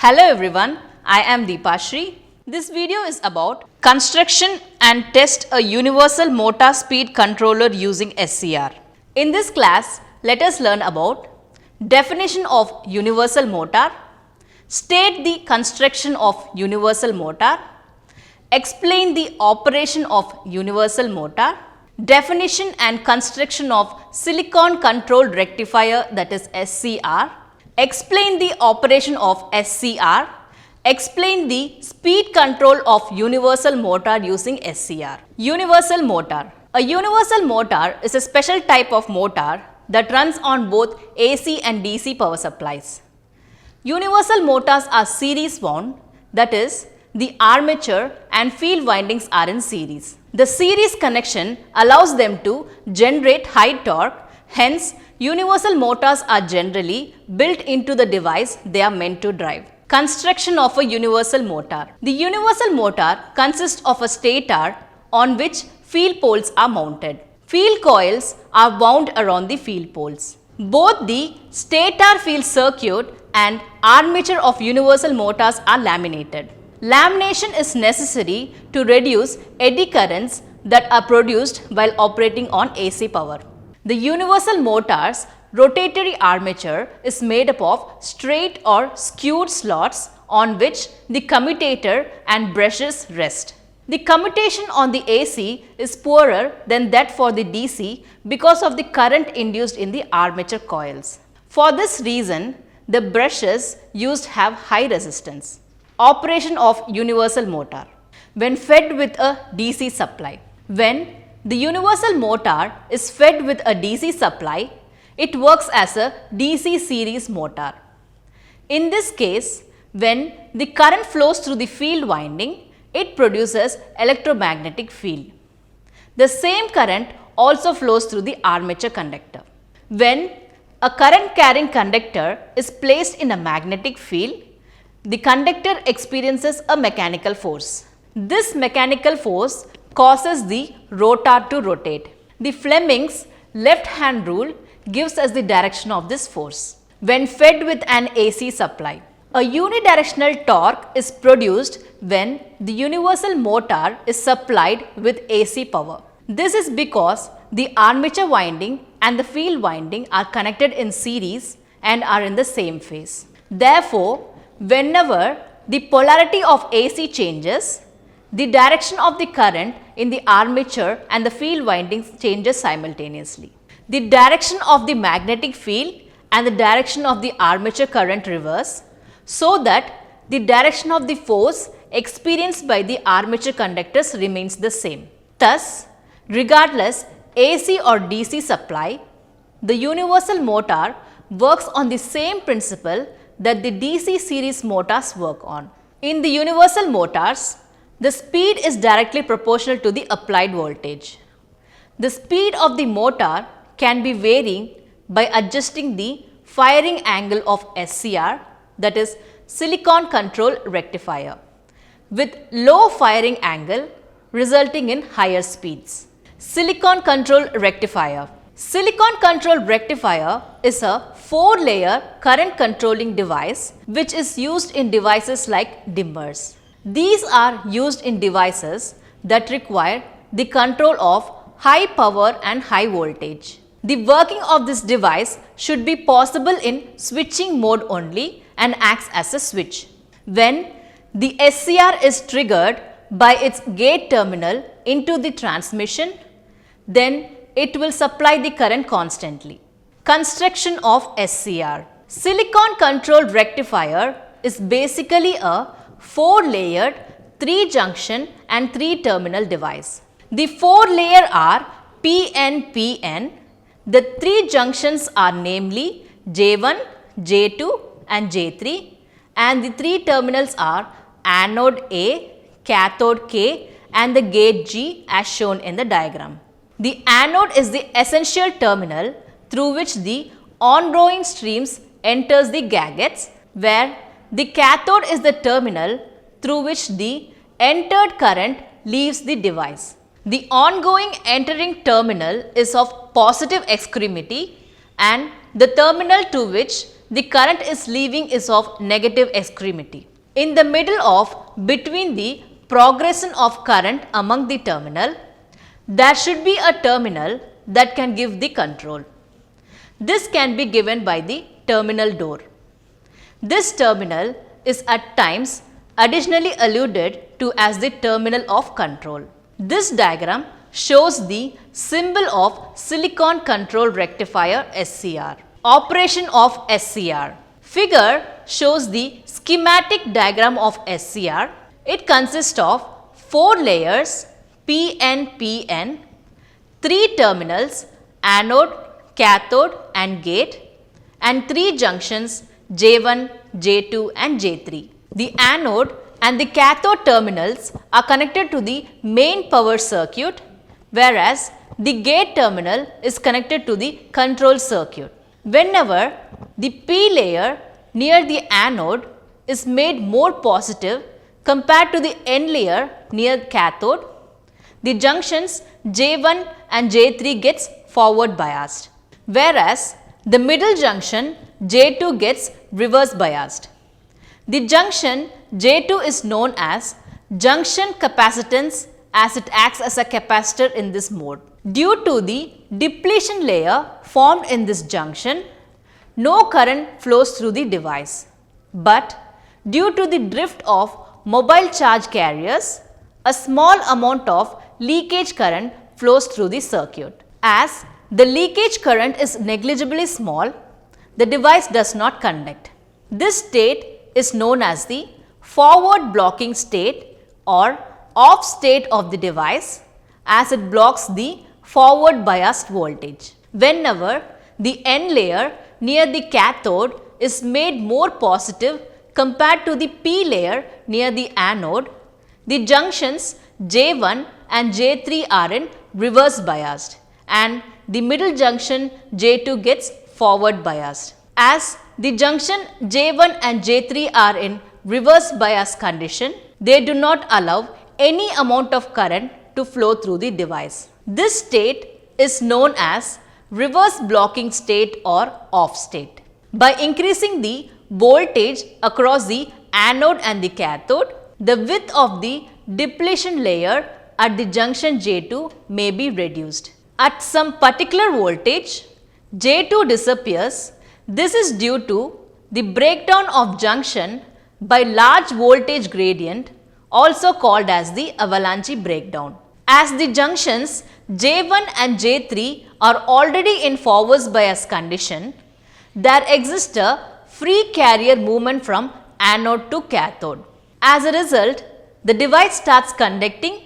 Hello everyone, I am Deepashri. This video is about construction and test a universal motor speed controller using SCR. In this class, let us learn about definition of universal motor, state the construction of universal motor, explain the operation of universal motor, definition and construction of silicon controlled rectifier, that is SCR, explain the operation of SCR, explain the speed control of universal motor using SCR. Universal motor. A universal motor is a special type of motor that runs on both AC and DC power supplies. Universal motors are series wound, that is, the armature and field windings are in series. The series connection allows them to generate high torque, hence universal motors are generally built into the device they are meant to drive. Construction of a universal motor. The universal motor consists of a stator on which field poles are mounted. Field coils are wound around the field poles. Both the stator field circuit and armature of universal motors are laminated. Lamination is necessary to reduce eddy currents that are produced while operating on AC power. The universal motor's rotatory armature is made up of straight or skewed slots on which the commutator and brushes rest. The commutation on the AC is poorer than that for the DC because of the current induced in the armature coils. For this reason, the brushes used have high resistance. Operation of universal motor. When fed with a DC supply. When the universal motor is fed with a DC supply, it works as a DC series motor. In this case, when the current flows through the field winding, it produces electromagnetic field. The same current also flows through the armature conductor. When a current carrying conductor is placed in a magnetic field, the conductor experiences a mechanical force. This mechanical force causes the rotor to rotate. The Fleming's left hand rule gives us the direction of this force. When fed with an AC supply, a unidirectional torque is produced when the universal motor is supplied with AC power. This is because the armature winding and the field winding are connected in series and are in the same phase. Therefore, whenever the polarity of AC changes, the direction of the current in the armature and the field windings changes simultaneously. The direction of the magnetic field and the direction of the armature current reverse, so that the direction of the force experienced by the armature conductors remains the same. Thus, regardless AC or DC supply, the universal motor works on the same principle that the DC series motors work on. In the universal motors, the speed is directly proportional to the applied voltage. The speed of the motor can be varying by adjusting the firing angle of SCR, that is silicon controlled rectifier, with low firing angle resulting in higher speeds. Silicon controlled rectifier. Silicon controlled rectifier is a 4-layer current controlling device which is used in devices like dimmers. These are used in devices that require the control of high power and high voltage. The working of this device should be possible in switching mode only and acts as a switch. When the SCR is triggered by its gate terminal into the transmission, then it will supply the current constantly. Construction of SCR. Silicon controlled rectifier is basically a 4-layered 3-junction and 3-terminal device. The 4-layer are PN. The 3 junctions are namely J1, J2 and J3, and the 3 terminals are anode A, cathode K and the gate G as shown in the diagram. The anode is the essential terminal through which the ongoing streams enters the gagettes, where the cathode is the terminal through which the entered current leaves the device. The ongoing entering terminal is of positive extremity and the terminal to which the current is leaving is of negative extremity. In the middle of between the progression of current among the terminal, there should be a terminal that can give the control. This can be given by the terminal door. This terminal is at times additionally alluded to as the terminal of control. This diagram shows the symbol of silicon control rectifier SCR. Operation of SCR. Figure shows the schematic diagram of SCR. It consists of 4 layers PN, 3 terminals anode, cathode and gate, and 3 junctions J1, J2 and J3. The anode and the cathode terminals are connected to the main power circuit, whereas the gate terminal is connected to the control circuit. Whenever the P layer near the anode is made more positive compared to the N layer near cathode, the junctions J1 and J3 gets forward biased, whereas the middle junction J2 gets reverse biased. The junction J2 is known as junction capacitance as it acts as a capacitor in this mode. Due to the depletion layer formed in this junction, no current flows through the device. But due to the drift of mobile charge carriers, a small amount of leakage current flows through the circuit. As the leakage current is negligibly small, the device does not conduct. This state is known as the forward blocking state or off state of the device, as it blocks the forward biased voltage. Whenever the N layer near the cathode is made more positive compared to the P layer near the anode, the junctions J1 and J3 are in reverse biased and the middle junction J2 gets forward biased. As the junction J1 and J3 are in reverse bias condition, they do not allow any amount of current to flow through the device. This state is known as reverse blocking state or off state. By increasing the voltage across the anode and the cathode, the width of the depletion layer at the junction J2 may be reduced. At some particular voltage, J2 disappears. This is due to the breakdown of junction by large voltage gradient, also called as the avalanche breakdown. As the junctions J1 and J3 are already in forward bias condition, there exists a free carrier movement from anode to cathode. As a result, the device starts conducting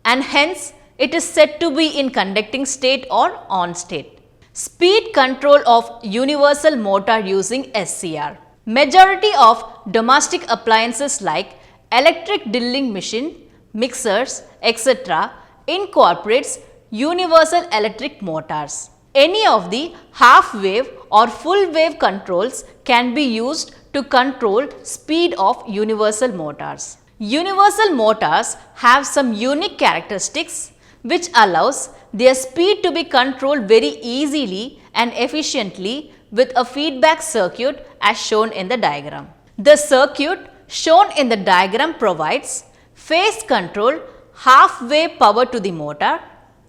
and hence it is said to be in conducting state or on state. Speed control of universal motor using SCR. Majority of domestic appliances like electric drilling machine, mixers, etc. incorporates universal electric motors. Any of the half wave or full wave controls can be used to control speed of universal motors. Universal motors have some unique characteristics which allows their speed to be controlled very easily and efficiently with a feedback circuit as shown in the diagram. The circuit shown in the diagram provides phase control half wave power to the motor,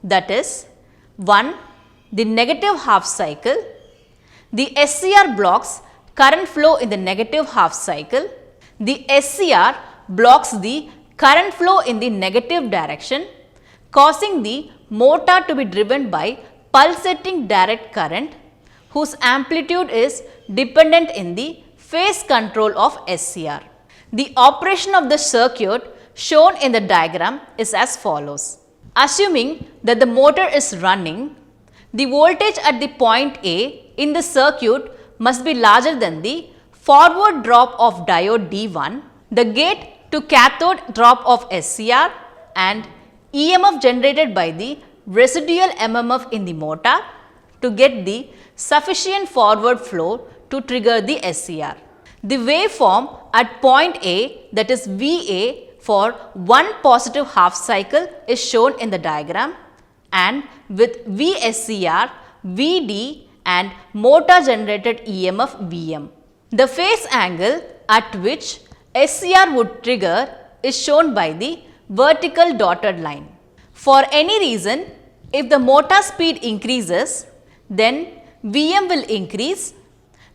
that is 1. The negative half cycle. The SCR blocks current flow in the negative half cycle. The SCR blocks the current flow in the negative direction, causing the motor to be driven by pulsating direct current whose amplitude is dependent in the phase control of SCR. The operation of the circuit shown in the diagram is as follows. Assuming that the motor is running, the voltage at the point A in the circuit must be larger than the forward drop of diode D1, the gate to cathode drop of SCR and EMF generated by the residual MMF in the motor to get the sufficient forward flow to trigger the SCR. The waveform at point A, that is VA, for one positive half cycle is shown in the diagram, and with VSCR, VD and motor generated EMF VM. The phase angle at which SCR would trigger is shown by the vertical dotted line. For any reason, if the motor speed increases, then Vm will increase,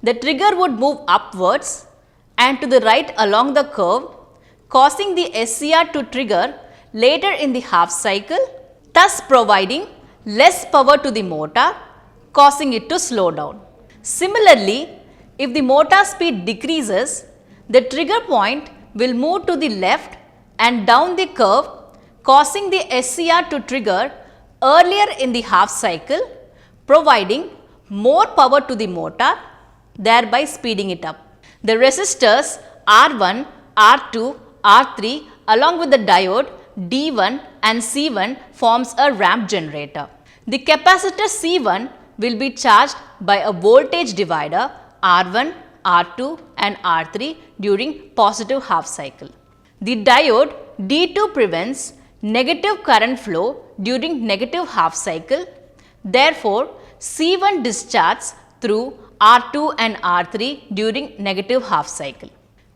the trigger would move upwards and to the right along the curve, causing the SCR to trigger later in the half cycle, thus providing less power to the motor, causing it to slow down. Similarly, if the motor speed decreases, the trigger point will move to the left and down the curve, causing the SCR to trigger earlier in the half cycle, providing more power to the motor, thereby speeding it up. The resistors R1, R2, R3 along with the diode D1 and C1 forms a ramp generator. The capacitor C1 will be charged by a voltage divider R1, R2 and R3 during positive half cycle. The diode D2 prevents negative current flow during negative half cycle. Therefore, C1 discharges through R2 and R3 during negative half cycle.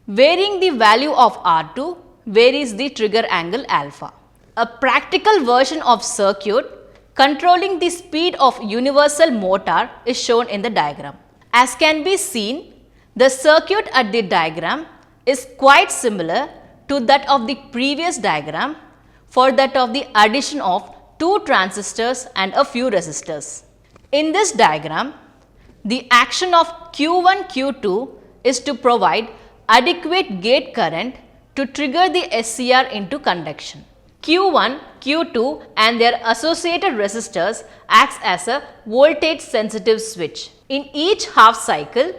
Varying the value of R2 varies the trigger angle alpha. A practical version of circuit controlling the speed of universal motor is shown in the diagram. As can be seen, the circuit at the diagram is quite similar to that of the previous diagram for that of the addition of two transistors and a few resistors. In this diagram, the action of Q1, Q2 is to provide adequate gate current to trigger the SCR into conduction. Q1, Q2 and their associated resistors acts as a voltage sensitive switch. In each half cycle,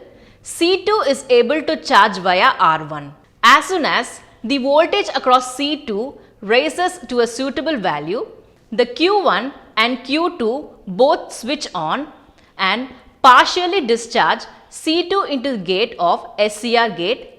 C2 is able to charge via R1. As soon as the voltage across C2 raises to a suitable value, the Q1 and Q2 both switch on and partially discharge C2 into the gate of SCR gate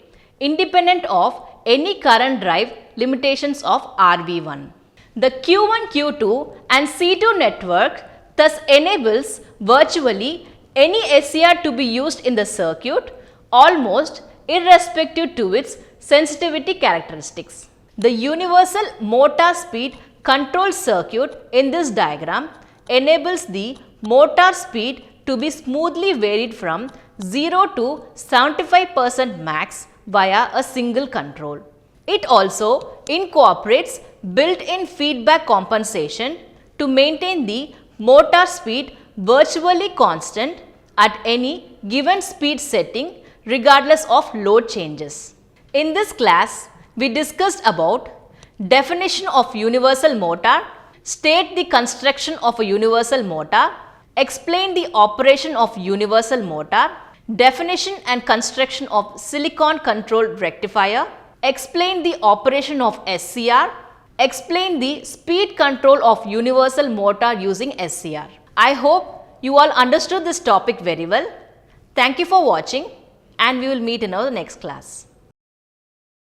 independent of any current drive limitations of RV1. The Q1, Q2 and C2 network thus enables virtually any SCR to be used in the circuit almost irrespective to its sensitivity characteristics. The universal motor speed control circuit in this diagram enables the motor speed to be smoothly varied from 0 to 75% max via a single control. It also incorporates built-in feedback compensation to maintain the motor speed virtually constant at any given speed setting regardless of load changes. In this class, we discussed about definition of universal motor, state the construction of a universal motor, explain the operation of universal motor, definition and construction of silicon controlled rectifier, explain the operation of SCR, explain the speed control of universal motor using SCR. I hope you all understood this topic very well. Thank you for watching and we will meet in our next class.